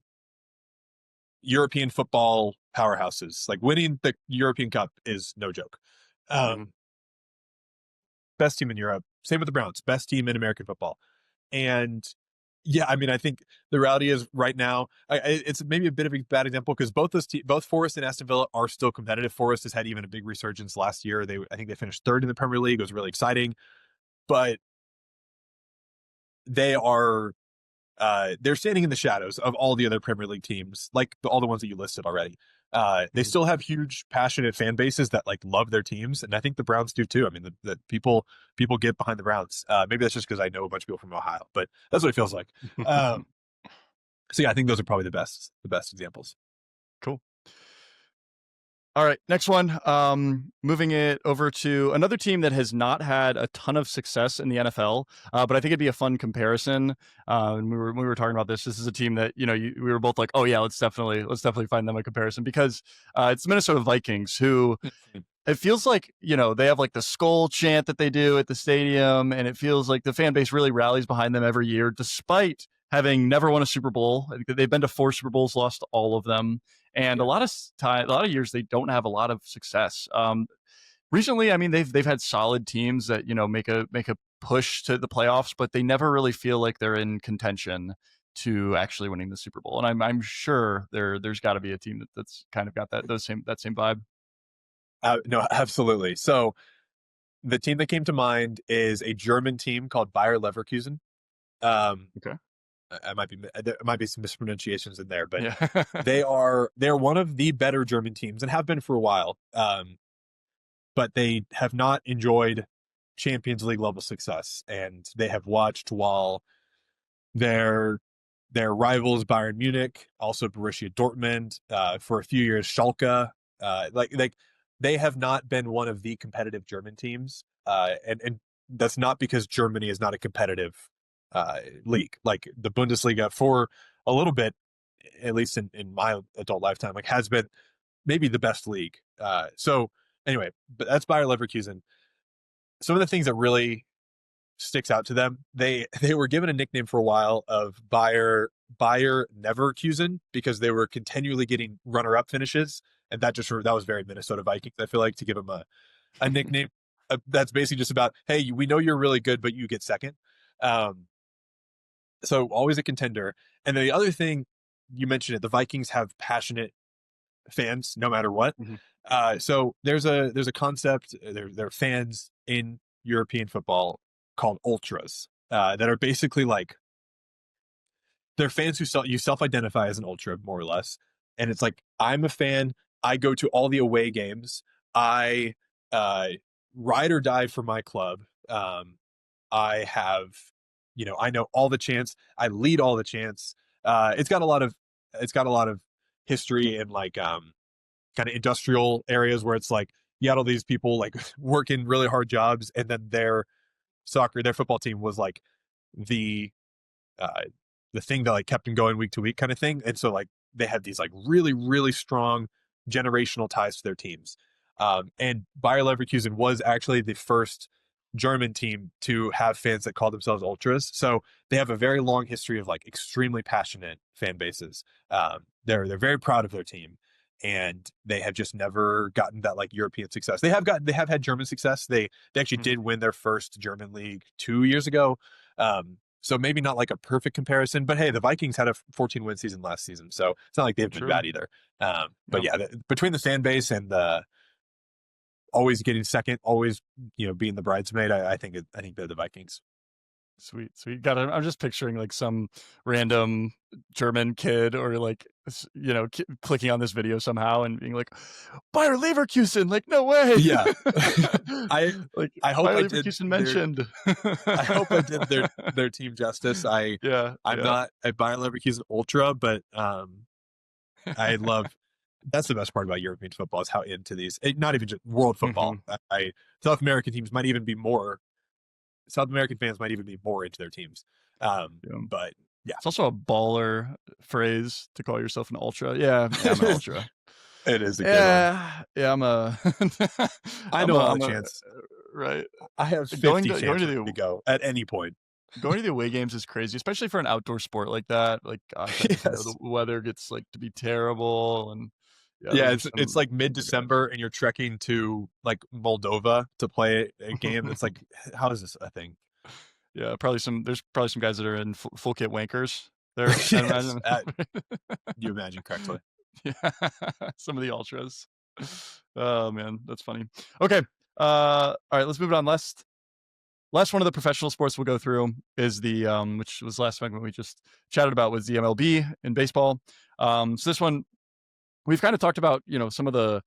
[SPEAKER 1] European football powerhouses. Like, winning the European Cup is no joke.
[SPEAKER 2] Mhm.
[SPEAKER 1] Um, Best team in Europe. Same with the Browns. Best team in American football. And yeah, I mean, I think the reality is right now, it's maybe a bit of a bad example because both Forest and Aston Villa are still competitive. Forest has had even a big resurgence last year. I think they finished third in the Premier League. It was really exciting, but they are they're standing in the shadows of all the other Premier League teams, like all the ones that you listed already. They
[SPEAKER 2] Mhm.
[SPEAKER 1] still have huge, passionate fan bases that like love their teams, and I think the Browns do too. I mean, the people get behind the Browns. Maybe that's just because I know a bunch of people from Ohio, but that's what it feels like. Um, so yeah, I think those are probably the best examples.
[SPEAKER 2] Cool. All right, next one. Moving it over to another team that has not had a ton of success in the NFL, but I think it'd be a fun comparison. And we were talking about this. This is a team that we were both like, oh yeah, let's definitely find them a comparison because it's the Minnesota Vikings, who it feels like they have like the skull chant that they do at the stadium, and it feels like the fan base really rallies behind them every year, despite having never won a Super Bowl. I think they've been to 4 Super Bowls, lost all of them, and a
[SPEAKER 1] Yeah.
[SPEAKER 2] lot of time, a lot of years they don't have a lot of success. Recently, I mean, they've had solid teams that make a push to the playoffs, but they never really feel like they're in contention to actually winning the Super Bowl. And I'm sure there's got to be a team that's kind of got that same vibe.
[SPEAKER 1] No, absolutely. So the team that came to mind is a German team called Bayer Leverkusen. Um,
[SPEAKER 2] Okay.
[SPEAKER 1] there might be some mispronunciations in there, but
[SPEAKER 2] Yeah.
[SPEAKER 1] they're one of the better German teams and have been for a while. But they have not enjoyed Champions League level success, and they have watched while their their rivals Bayern Munich, also Borussia Dortmund, for a few years Schalke, like they have not been one of the competitive German teams, and that's not because Germany is not a competitive league. Like the Bundesliga for a little bit, at least in my adult lifetime, like has been maybe the best league. So anyway, but that's Bayer Leverkusen. Some of the things that really sticks out to them, they were given a nickname for a while of Bayer Neverkusen because they were continually getting runner up finishes, and that was very Minnesota Vikings. I feel like to give them a nickname that's basically just about, hey, we know you're really good, but you get second. Um, so always a contender. And then the other thing, you mentioned it, the Vikings have passionate fans no matter what.
[SPEAKER 2] Mhm.
[SPEAKER 1] So there's a concept. There are fans in European football called ultras that are basically like they're fans who you self-identify as an ultra more or less, and it's like I'm a fan. I go to all the away games. I uh, ride or die for my club. I have, I know all the chants. I lead all the chants. It's got a lot of, history in like, kind of industrial areas where it's like you had all these people like working really hard jobs, and then their football team was like the uh the thing that like kept them going week to week kind of thing. And so like they had these like really, really strong generational ties to their teams. And Bayer Leverkusen was actually the first German team to have fans that call themselves ultras. So they have a very long history of like extremely passionate fan bases. They're very proud of their team, and they have just never gotten that like European success. They have had German success. They actually did win their first German league 2 years ago. So maybe not like a perfect comparison, but hey, the Vikings had a 14 win season last season, so it's not like they've been bad either. But yeah, between the fan base and the always getting second, always being the bridesmaid, I think they're the Vikings.
[SPEAKER 2] Sweet. I'm just picturing like some random German kid or like clicking on this video somehow and being like, Bayer Leverkusen, like no way.
[SPEAKER 1] Yeah.
[SPEAKER 2] I hope
[SPEAKER 1] Bayer
[SPEAKER 2] Leverkusen mentioned.
[SPEAKER 1] I hope I did their team justice. I'm not a Bayer Leverkusen ultra, but I love. That's the best part about European football is how into these, not even just world football. South American fans might even be more into their teams. But yeah,
[SPEAKER 2] it's also a baller phrase to call yourself an ultra. Yeah, I'm an ultra.
[SPEAKER 1] It is a good one.
[SPEAKER 2] Yeah, I'm a.
[SPEAKER 1] I know all the chance.
[SPEAKER 2] Right.
[SPEAKER 1] I have 50 chances to go at any point.
[SPEAKER 2] Going to the away games is crazy, especially for an outdoor sport like that. Like, gosh, the weather gets like to be terrible, and
[SPEAKER 1] it's like mid-December, and you're trekking to like Moldova to play a game. It's like, how is this a thing?
[SPEAKER 2] Yeah, there's probably some guys that are in full kit wankers there.
[SPEAKER 1] Yes, imagine. You imagine correctly.
[SPEAKER 2] Yeah, some of the ultras. Oh man, that's funny. Okay, all right, let's move on. Last one of the professional sports we'll go through is the which was last segment we just chatted about, was the MLB in baseball. So this one we've kind of talked about, some of the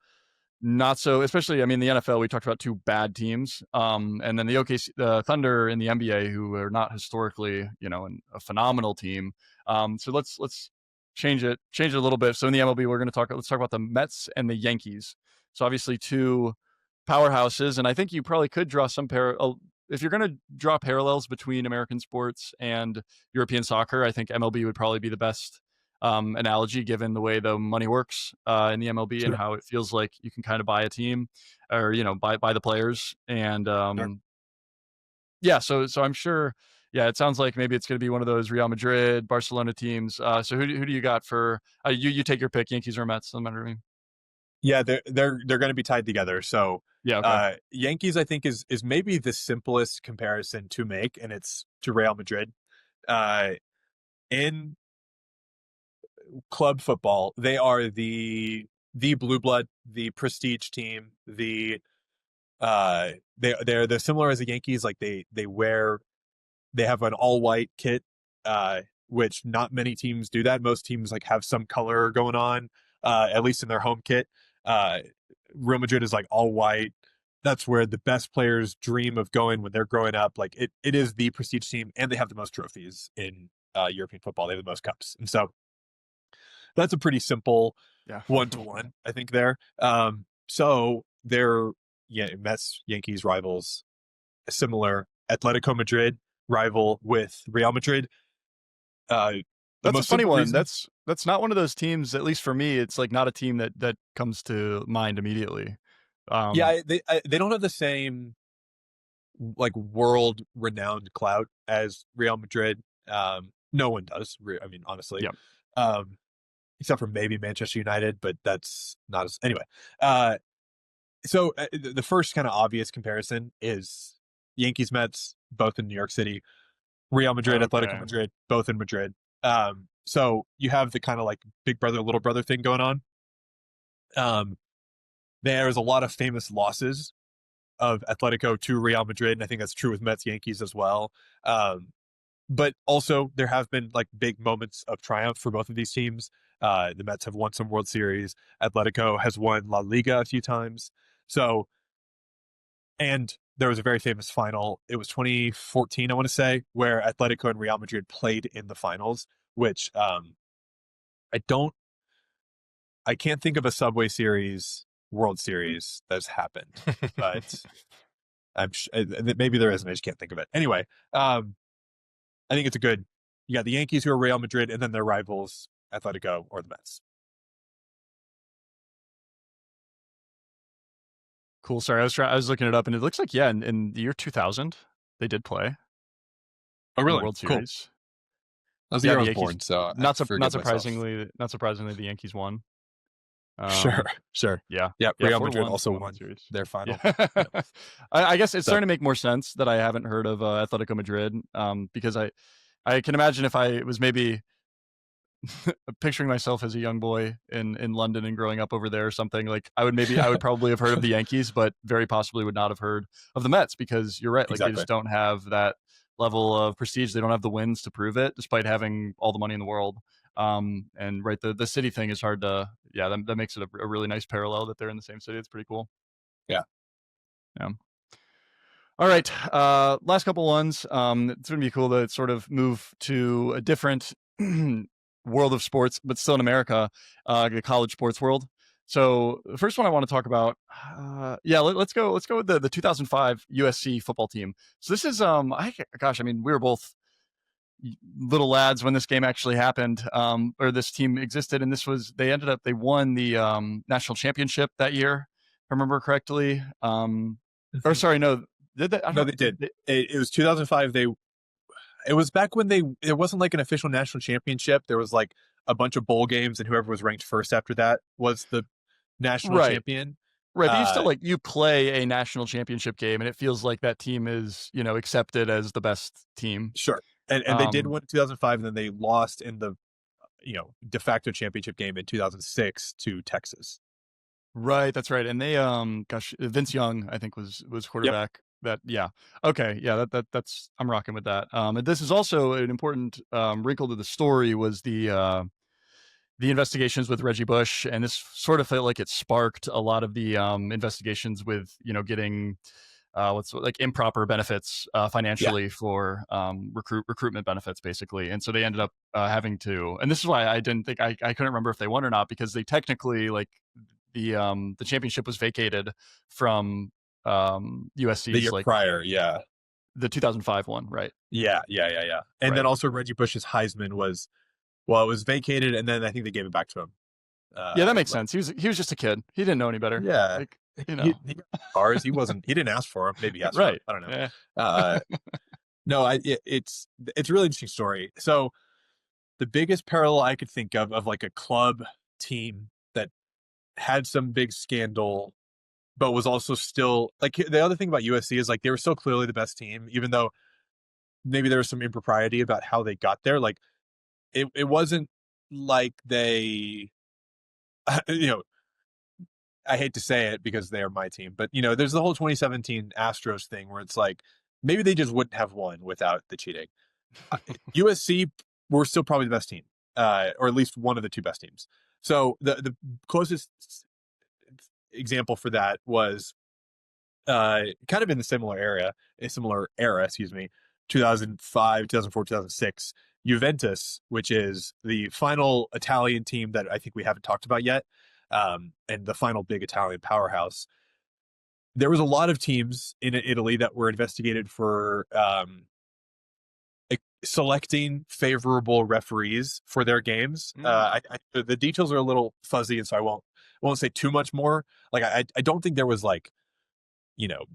[SPEAKER 2] not so, especially, I mean, the NFL, we talked about two bad teams. And then the Thunder in the NBA, who are not historically, a phenomenal team. So let's change it a little bit. So in the MLB, let's talk about the Mets and the Yankees. So obviously two powerhouses, and I think you probably could draw some if you're going to draw parallels between American sports and European soccer, I think MLB would probably be the best analogy, given the way the money works in the MLB. Sure. And how it feels like you can kind of buy a team or, buy the players. And sure. So I'm sure, it sounds like maybe it's going to be one of those Real Madrid, Barcelona teams. So who do you got for, you take your pick, Yankees or Mets? Doesn't matter to me.
[SPEAKER 1] Yeah, they're going to be tied together. So
[SPEAKER 2] okay.
[SPEAKER 1] Yankees, I think, is maybe the simplest comparison to make, and it's to Real Madrid. In club football, they are the blue blood, the prestige team. They're similar as the Yankees. Like they have an all white kit, which not many teams do that. Most teams like have some color going on, at least in their home kit. Real Madrid is like all white. That's where the best players dream of going when they're growing up. Like it is the prestige team, and they have the most trophies in European football. They have the most cups, and so that's a pretty simple 1-to-1, I think there. So they're Mets, Yankees rivals, similar. Atletico Madrid rival with Real Madrid.
[SPEAKER 2] That's a funny one. That's not one of those teams, at least for me. It's like not a team that comes to mind immediately.
[SPEAKER 1] They don't have the same like world renowned clout as Real Madrid. No one does. I mean, honestly.
[SPEAKER 2] Yeah.
[SPEAKER 1] Except for maybe Manchester United, but that's not as anyway. So the first kind of obvious comparison is Yankees, Mets, both in New York City. Real Madrid, Atletico Madrid, both in Madrid. So you have the kind of like big brother, little brother thing going on. There's a lot of famous losses of Atletico to Real Madrid, and I think that's true with Mets, Yankees as well. But also there have been like big moments of triumph for both of these teams. The Mets have won some World Series. Atletico has won La Liga a few times. So, and there was a very famous final. It was 2014, I want to say, where Atletico and Real Madrid played in the finals, which I don't, I can't think of a Subway Series World Series that's happened, but maybe there isn't. I just can't think of it. Anyway, I think it's a good. You got the Yankees, who are Real Madrid, and then their rivals, Atletico or the Mets.
[SPEAKER 2] Cool. Sorry, I was looking it up, and it looks like in the year 2000 they did play.
[SPEAKER 1] Oh, really?
[SPEAKER 2] The World
[SPEAKER 1] Cool.
[SPEAKER 2] Series.
[SPEAKER 1] That was the year I was born, so
[SPEAKER 2] not surprisingly, the Yankees won.
[SPEAKER 1] Sure.
[SPEAKER 2] Yeah.
[SPEAKER 1] Real Madrid also won their final.
[SPEAKER 2] Yeah. I guess it's starting to make more sense that I haven't heard of Atletico Madrid, because I can imagine if I was maybe picturing myself as a young boy in London and growing up over there or something, like I would probably have heard of the Yankees, but very possibly would not have heard of the Mets, because you're right, like
[SPEAKER 1] Exactly.
[SPEAKER 2] they just don't have that level of prestige. They don't have the wins to prove it, despite having all the money in the world. And right, the city thing is hard to, that makes it a really nice parallel that they're in the same city. It's pretty cool.
[SPEAKER 1] Yeah.
[SPEAKER 2] All right, last couple ones. It's gonna be cool to sort of move to a different world of sports, but still in America, the college sports world. So the first one I want to talk about, let's go with the 2005 USC football team. So this is, I mean, we were both little lads when this game actually happened, or this team existed, and they won the national championship that year, if I remember correctly. Or sorry, no, did they?
[SPEAKER 1] No, they did. It was 2005. It was back when it wasn't like an official national championship. There was like a bunch of bowl games, and whoever was ranked first after that was the national champion.
[SPEAKER 2] Right, but you still you play a national championship game, and it feels like that team is accepted as the best team.
[SPEAKER 1] Sure, and they did win in 2005, and then they lost in the de facto championship game in 2006 to Texas.
[SPEAKER 2] Right, that's right, and they Vince Young, I think, was quarterback. Yep. That's I'm rocking with that. And this is also an important wrinkle to the story, was the investigations with Reggie Bush, and this sort of felt like it sparked a lot of the investigations with getting what's like improper benefits financially for recruitment benefits, basically. And so they ended up having to, and this is why I didn't think I couldn't remember if they won or not, because they technically, like, the championship was vacated from USC's
[SPEAKER 1] the year prior,
[SPEAKER 2] the 2005 one, right?
[SPEAKER 1] Yeah. And then also Reggie Bush's Heisman was vacated, and then I think they gave it back to him.
[SPEAKER 2] That makes sense. He was just a kid. He didn't know any better.
[SPEAKER 1] Yeah, he cars. He didn't ask for him. Maybe he asked for him. I don't know. Yeah. No, it's a really interesting story. So the biggest parallel I could think of like a club team that had some big scandal, but was also still, like, the other thing about USC is, like, they were so clearly the best team, even though maybe there was some impropriety about how they got there. Like, it wasn't like they, I hate to say it because they are my team, but there's the whole 2017 Astros thing where it's like, maybe they just wouldn't have won without the cheating. USC were still probably the best team, or at least one of the two best teams. So the closest example for that was kind of in the similar era, 2005, 2004, 2006, Juventus, which is the final Italian team that I think we haven't talked about yet, and the final big Italian powerhouse. There was a lot of teams in Italy that were investigated for selecting favorable referees for their games. The details are a little fuzzy, and so I won't say too much more. Like, I don't think there was, like,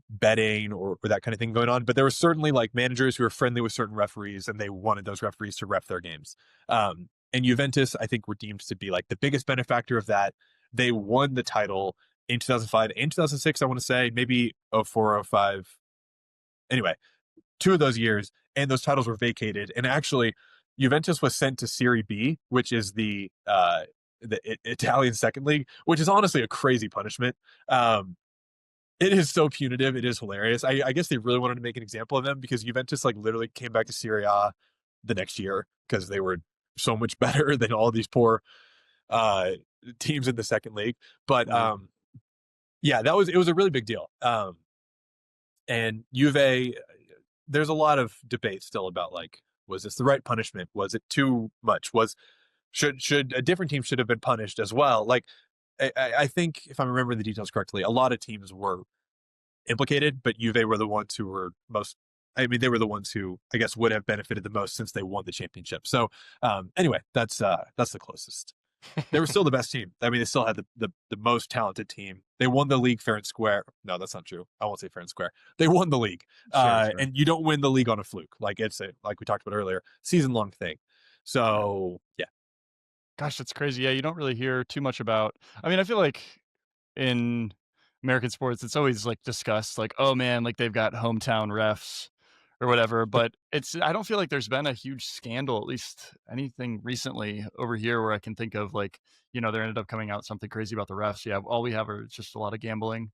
[SPEAKER 1] betting or that kind of thing going on, but there were certainly, like, managers who were friendly with certain referees, and they wanted those referees to ref their games. And Juventus, I think, were deemed to be, like, the biggest benefactor of that. They won the title in 2005 and 2006, I want to say, maybe 04, 05. Anyway, 2 of those years, and those titles were vacated. And actually, Juventus was sent to Serie B, which is the Italian second league, which is honestly a crazy punishment. It is so punitive. It is hilarious. I guess they really wanted to make an example of them, because Juventus, like, literally came back to Serie A the next year because they were so much better than all these poor teams in the second league. But it was a really big deal. And Juve, there's a lot of debate still about like, was this the right punishment? Was it too much? Should a different team should have been punished as well? Like, I think if I'm remembering the details correctly, a lot of teams were implicated, but Juve were the ones who were most. I mean, they were the ones who I guess would have benefited the most since they won the championship. So anyway, that's the closest. They were still the best team. I mean, they still had the most talented team. They won the league fair and square. No, that's not true. I won't say fair and square. They won the league,
[SPEAKER 2] Sure.
[SPEAKER 1] and you don't win the league on a fluke. Like like we talked about earlier, season long thing. So yeah,
[SPEAKER 2] Gosh, that's crazy. Yeah, you don't really hear too much about. I mean, I feel like in American sports, it's always like discussed, like, oh man, like they've got hometown refs or whatever. But I don't feel like there's been a huge scandal, at least anything recently over here where I can think of. Like, there ended up coming out something crazy about the refs. Yeah, all we have are just a lot of gambling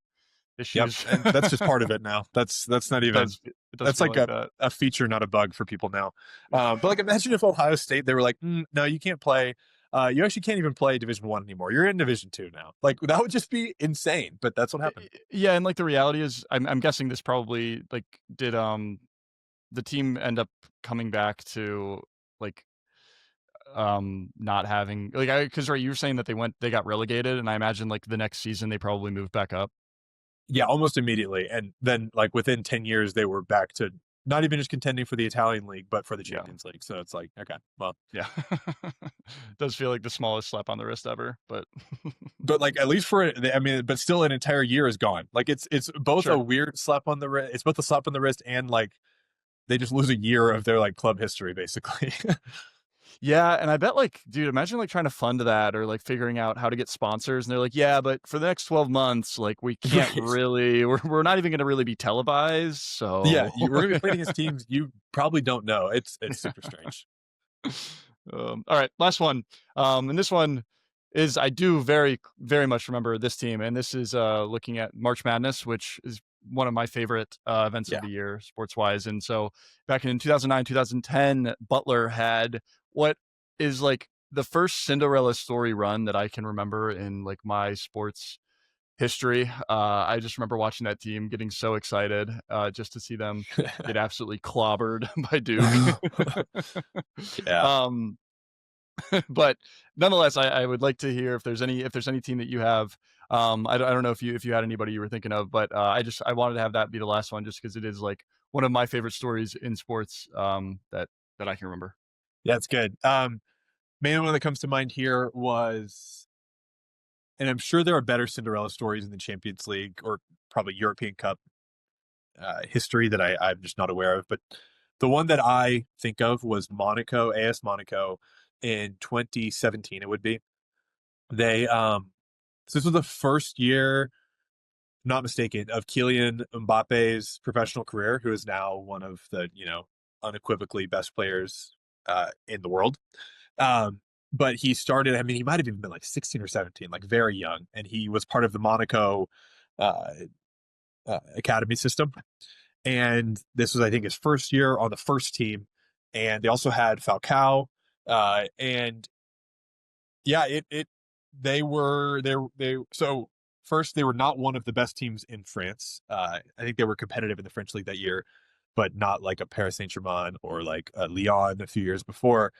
[SPEAKER 1] yep,
[SPEAKER 2] issues.
[SPEAKER 1] and that's just part of it now. That's not
[SPEAKER 2] It
[SPEAKER 1] even.
[SPEAKER 2] does. It does
[SPEAKER 1] That's
[SPEAKER 2] feel
[SPEAKER 1] like
[SPEAKER 2] like that.
[SPEAKER 1] a feature, not a bug for people now. But like, imagine if Ohio State they were like, no, you can't play. You actually can't even play Division 1 anymore. You're in Division 2 now. Like that would just be insane. But that's what happened.
[SPEAKER 2] Yeah, and like the reality is, I'm guessing this probably like did the team end up coming back to like not having like because right you were saying that they got relegated, and I imagine like the next season they probably moved back up.
[SPEAKER 1] Yeah, almost immediately. And then like within 10 years, they were back to not even just contending for the Italian league, but for the
[SPEAKER 2] Yeah.
[SPEAKER 1] Champions League. So it's like, okay, well,
[SPEAKER 2] Yeah. Does feel like the smallest slap on the wrist ever, but
[SPEAKER 1] but like at least for I mean, but still an entire year is gone. Like it's both
[SPEAKER 2] sure.
[SPEAKER 1] a weird slap on the wrist. It's both a slap on the wrist and like they just lose a year of their like club history basically.
[SPEAKER 2] Yeah, and I bet like, dude, imagine like trying to fund that or like figuring out how to get sponsors, and they're like, yeah, but for the next 12 months, like we can't
[SPEAKER 1] Right.
[SPEAKER 2] really, we're not even going to really be televised.
[SPEAKER 1] Yeah,
[SPEAKER 2] So,
[SPEAKER 1] we're gonna be playing against teams you probably don't know. It's super strange.
[SPEAKER 2] all right, last one. And this one is I do very very much remember this team, and this is looking at March Madness, which is one of my favorite events of
[SPEAKER 1] Yeah.
[SPEAKER 2] the year sports wise. And so back in 2009 2010, Butler had what is like the first Cinderella story run that I can remember in like my sports history. I just remember watching that team getting so excited just to see them get absolutely clobbered by Duke.
[SPEAKER 1] Yeah.
[SPEAKER 2] um, but nonetheless, I would like to hear if there's any team that you have. I don't know if you had anybody you were thinking of, but I wanted to have that be the last one just because it is like one of my favorite stories in sports that I can remember.
[SPEAKER 1] Yeah, it's good. Main one that comes to mind here was, and I'm sure there are better Cinderella stories in the Champions League or probably European Cup history that I'm just not aware of. But the one that I think of was Monaco, AS Monaco in 2017. It would be they. So this was the first year, not mistaken, of Kylian Mbappe's professional career, who is now one of the unequivocally best players in the world. But he started, I mean, he might have even been like 16 or 17, like very young. And he was part of the Monaco uh, academy system. And this was, I think, his first year on the first team. And they also had Falcao. And yeah, so first, they were not one of the best teams in France. I think they were competitive in the French league that year, but not like a Paris Saint-Germain or like a Lyon a few years before.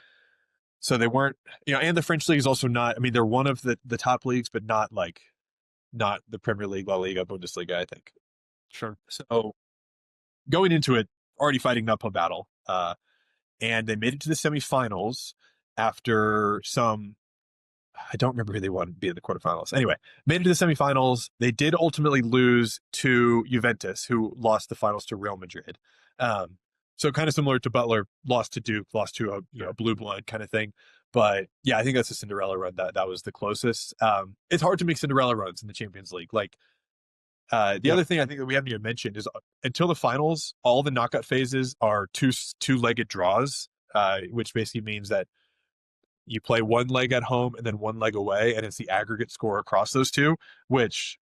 [SPEAKER 1] So they weren't, and the French league is also not, I mean, they're one of the top leagues, but not the Premier League, La Liga, Bundesliga, I think.
[SPEAKER 2] Sure.
[SPEAKER 1] So going into it, already fighting an uphill battle. And they made it to the semifinals after I don't remember who they won being the quarterfinals. Anyway, made it to the semifinals. They did ultimately lose to Juventus, who lost the finals to Real Madrid. So kind of similar to Butler, lost to Duke, lost to a blue blood kind of thing. But yeah, I think that's a Cinderella run. That was the closest. It's hard to make Cinderella runs in the Champions League. Like the other thing I think that we haven't even mentioned is until the finals, all the knockout phases are two-legged draws, which basically means that you play one leg at home and then one leg away, and it's the aggregate score across those two, which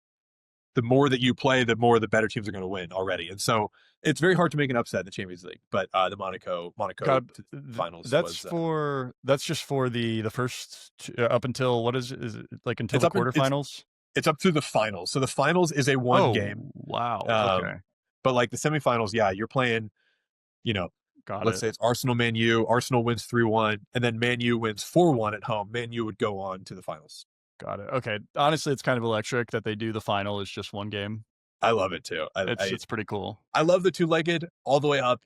[SPEAKER 1] the more that you play, the more the better teams are going to win already. And so it's very hard to make an upset in the Champions League. But the Monaco
[SPEAKER 2] God,
[SPEAKER 1] finals
[SPEAKER 2] that's just for the first up until what is it like until the quarterfinals?
[SPEAKER 1] It's up through the finals. So the finals is a one game.
[SPEAKER 2] Wow. Okay.
[SPEAKER 1] But like the semifinals, yeah, you're playing, you know,
[SPEAKER 2] Got
[SPEAKER 1] let's
[SPEAKER 2] it.
[SPEAKER 1] say it's Arsenal Man U. Arsenal wins 3-1, and then Man U wins 4-1 at home. Man U would go on to the finals.
[SPEAKER 2] Got it. Okay. Honestly, it's kind of electric that they do the final is just one game.
[SPEAKER 1] I love it too.
[SPEAKER 2] It's pretty cool.
[SPEAKER 1] I love the two-legged all the way up,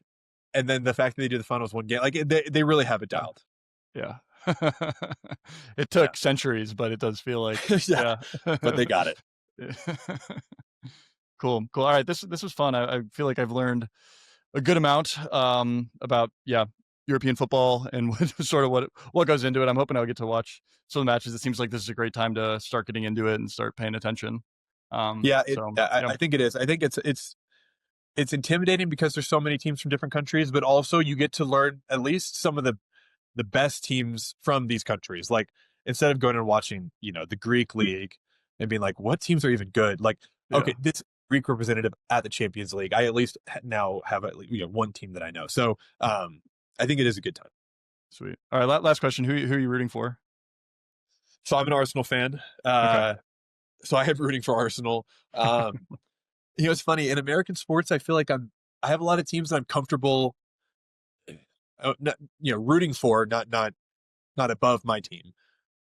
[SPEAKER 1] and then the fact that they do the finals one game. Like they really have it dialed.
[SPEAKER 2] Yeah. It
[SPEAKER 1] Yeah.
[SPEAKER 2] took centuries, but it does feel like
[SPEAKER 1] Yeah, but they got it.
[SPEAKER 2] Cool. Cool. All right. This was fun. I feel like I've learned a good amount about European football and sort of what goes into it. I'm hoping I'll get to watch some matches. It seems like this is a great time to start getting into it and start paying attention.
[SPEAKER 1] Yeah,
[SPEAKER 2] So
[SPEAKER 1] I think it is. I think it's intimidating because there's so many teams from different countries, but also you get to learn at least some of the best teams from these countries. Like instead of going and watching, the Greek league and being like, what teams are even good? Like,
[SPEAKER 2] yeah,
[SPEAKER 1] okay, this Greek representative at the Champions League, I at least now have one team that I know. So I think it is a good time.
[SPEAKER 2] sweet. All right, last question. Who are you rooting for?
[SPEAKER 1] So I'm an Arsenal fan.
[SPEAKER 2] Okay.
[SPEAKER 1] So I am rooting for Arsenal. It's funny in American sports. I feel like I have a lot of teams that I'm comfortable, rooting for, not above my team.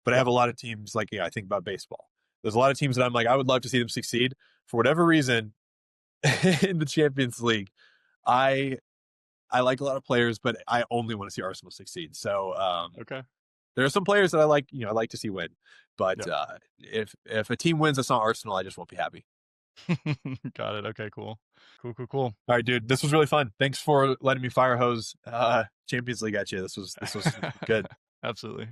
[SPEAKER 1] But I have a lot of teams like I think about baseball. There's a lot of teams that I'm like I would love to see them succeed for whatever reason in the Champions League. I like a lot of players, but I only want to see Arsenal succeed. So
[SPEAKER 2] Okay.
[SPEAKER 1] there are some players that I like. I like to see win. But
[SPEAKER 2] Yeah.
[SPEAKER 1] if a team wins that's not Arsenal, I just won't be happy.
[SPEAKER 2] Got it. Okay, cool. Cool.
[SPEAKER 1] All right, dude. This was really fun. Thanks for letting me fire hose Champions League at you. This was good.
[SPEAKER 2] Absolutely.